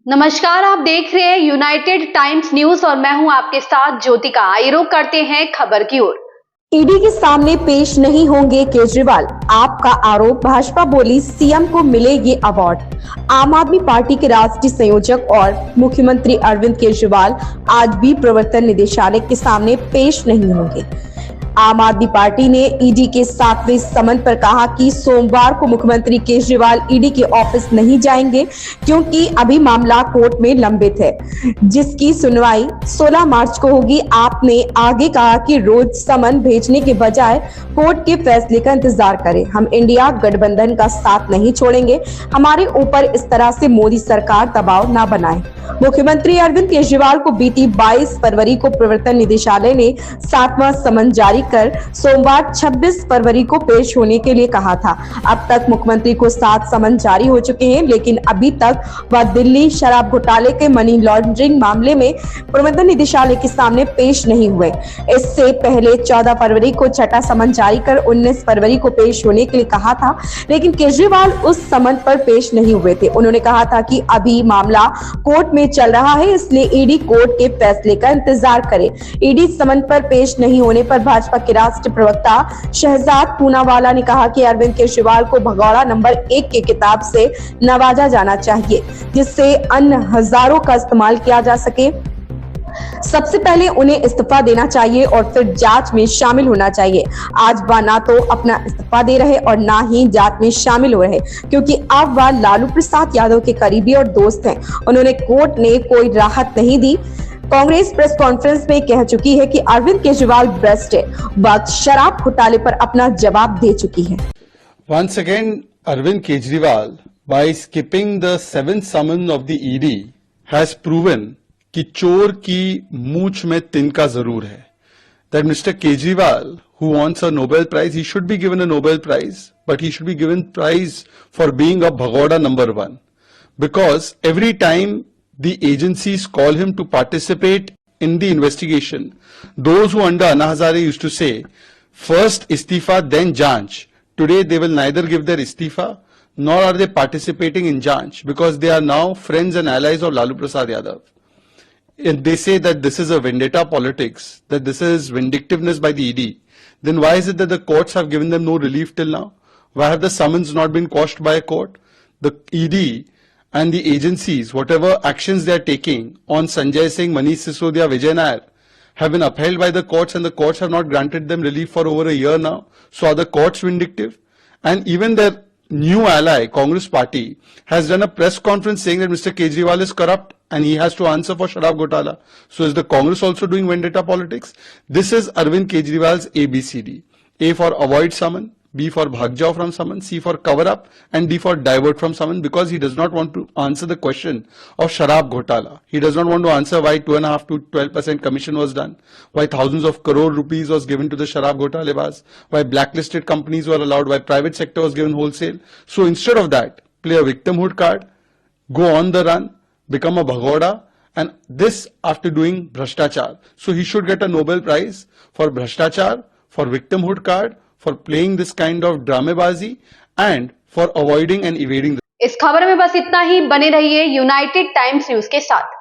नमस्कार, आप देख रहे हैं यूनाइटेड टाइम्स न्यूज और मैं हूं आपके साथ ज्योतिका। आइए रुक करते हैं खबर की ओर। ईडी के सामने पेश नहीं होंगे केजरीवाल, आपका आरोप। भाजपा बोली सीएम को मिले ये अवार्ड। आम आदमी पार्टी के राष्ट्रीय संयोजक और मुख्यमंत्री अरविंद केजरीवाल आज भी प्रवर्तन निदेशालय के सामने पेश नहीं होंगे। आम आदमी पार्टी ने ईडी के 7वें समन पर कहा कि सोमवार को मुख्यमंत्री केजरीवाल ईडी के ऑफिस नहीं जाएंगे क्योंकि अभी मामला कोर्ट में लंबित है, जिसकी सुनवाई 16 मार्च को होगी। आपने आगे कहा कि रोज समन भेजने के बजाय कोर्ट के फैसले का इंतजार करें। हम इंडिया गठबंधन का साथ नहीं छोड़ेंगे, हमारे ऊपर इस तरह से मोदी सरकार दबाव न बनाए। मुख्यमंत्री अरविंद केजरीवाल को बीती 22 फरवरी को प्रवर्तन निदेशालय ने 7वां समन जारी कर सोमवार 26 फरवरी को पेश होने के लिए कहा था। अब तक मुख्यमंत्री को 7 समन जारी हो चुके हैं, लेकिन अभी तक वह दिल्ली शराब घोटाले के मनी लॉन्ड्रिंग मामले में प्रवर्तन निदेशालय के सामने पेश नहीं हुए। इससे पहले 14 फरवरी को छठा समन जारी कर 19 फरवरी को पेश होने के लिए कहा था, लेकिन केजरीवाल उस समन पर पेश नहीं हुए थे। उन्होंने कहा था कि अभी मामला कोर्ट में चल रहा है, इसलिए ईडी कोर्ट के फैसले का इंतजार करे। ईडी समन पर पेश नहीं होने पर भाजपा के राष्ट्रीय प्रवक्ता शहजाद पूनावाला ने कहा कि अरविंद केजरीवाल को भगौड़ा नंबर 1 के किताब से नवाजा जाना चाहिए, जिससे अन्य हजारों का इस्तेमाल किया जा सके। सबसे पहले उन्हें इस्तीफा देना चाहिए और फिर जांच में शामिल होना चाहिए। आज वह ना तो अपना इस्तीफा दे रहे और ना ही जांच में शामिल हो रहे, क्योंकि अब वह लालू प्रसाद यादव के करीबी और दोस्त हैं। उन्होंने कोर्ट ने कोई राहत नहीं दी। कांग्रेस प्रेस कॉन्फ्रेंस में कह चुकी है कि अरविंद केजरीवाल भ्रष्ट है, वह शराब घोटाले पर अपना जवाब दे चुकी है। Once again, Arvind Kejriwal, by skipping the 7th summon of the ED, has proven कि चोर की मूंछ में तिनका जरूर है। That Mr. Kejriwal, who wants a Nobel Prize, he should be given a Nobel Prize, but he should be given prize for being a Bhagoda number 1. Because every time the agencies call him to participate in the investigation, those who under Anna Hazare used to say, first istifa, then janch. Today they will neither give their istifa, nor are they participating in janch, because they are now friends and allies of Lalu Prasad Yadav. And they say that this is a vendetta politics, that this is vindictiveness by the ED. Then why is it that the courts have given them no relief till now? Why have the summons not been quashed by a court? The ED and the agencies, whatever actions they are taking on Sanjay Singh, Manish Sisodia, Vijay Nair, have been upheld by the courts, and the courts have not granted them relief for over a year now. So are the courts vindictive? And even their new ally, Congress Party, has done a press conference saying that Mr. Kejriwal is corrupt and he has to answer for Sharab Ghotala. So is the Congress also doing vendetta politics? This is Arvind Kejriwal's ABCD. A for avoid summon, B for bhag jao from summon, C for cover up, and D for divert from summon, because he does not want to answer the question of Sharab Ghotala. He does not want to answer why 2.5 to 12% commission was done, why thousands of crore rupees was given to the Sharab Ghotalebaz, why blacklisted companies were allowed, why private sector was given wholesale. So instead of that, play a victimhood card, go on the run, become a bhagoda, and this after doing Bhrashtachar. So he should get a Nobel Prize for Bhrashtachar, for victimhood card, for playing this kind of ड्रामेबाजी and for avoiding and evading. इस खबर में बस इतना ही। बने रहिए United times news के साथ।